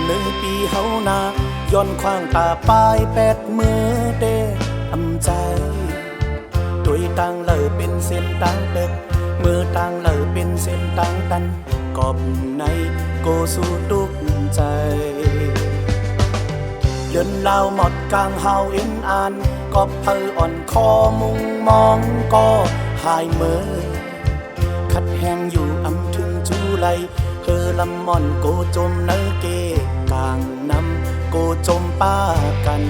เนื้อปีเฮานาย้อนควางตาปลายแปดมือเดอำใจโดยต่างเหล่าเป็นเส้นต่างเด็กมือต่างเหล่าเป็นเส้นต่างตันกอบในโกสู่ตุกใจเดินลาวหมดกลางเฮาเอ็นอ่านกอบเพออ่อนคอมุงมองก็หายเมื่อขัดแหงอยู่อำถึงจูไลเฮอลำม่อนโกจมเนเกกลางน้ำโกจมป้ากัน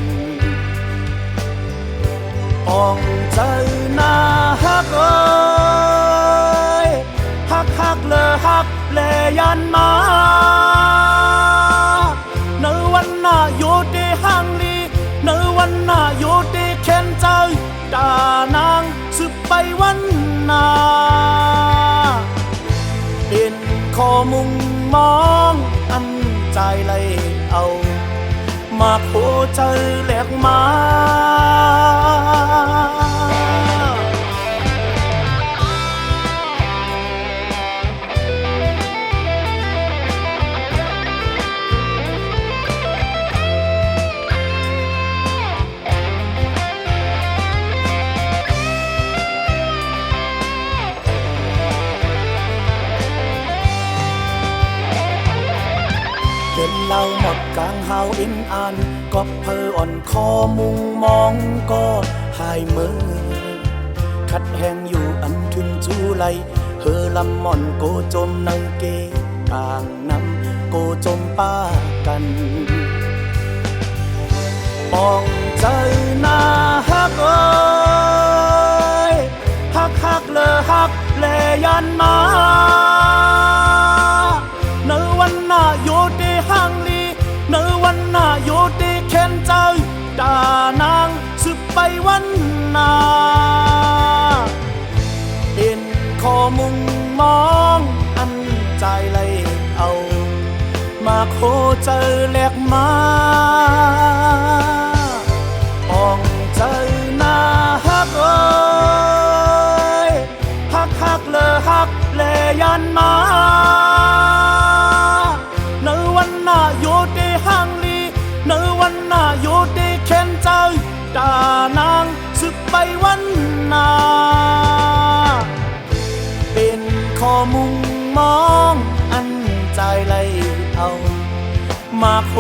อ่องใจนาฮักเอ้ยฮักฮักเลอฮักเลยันมาเนวันหน้าอยู่ที่ห้างลีเนวันหน้าอยู่ที่เข็นใจตานางสืบไปวันหน้าเป็นขอมุงมองอันใจเลยเอามาโคใจแหลกมาเดินเล่าหมดกลางเฮาอินอ่านก็เพออ่อนคอมุงมองก็หายเมื่อขัดแหงอยู่อันถึงจูไลเฮอลำม่อนโกจมในเกต่างน้ำโกจมป้ากันมองใจนาฮักเอ้ยฮักฮักเลอฮักเลยันมาเนวันหน้าอยู่ที่ห้างลีเนวันหน้าอยู่ที่เข็นใจตานางสืบไปวันหน้าเป็นขอมุงมองอันใจเลยเอามาโคเจอแหลกมาอ่องใจนาฮักเอ้ยฮักฮักเลอฮักเลยันมาเนวันหน้าอยู่ที่ห้างลีเนวันหน้าอยู่ที่เข็นใจตานางสึกไปวันหน้าเป็นขอมุงมองอันใจเลยเอามาโค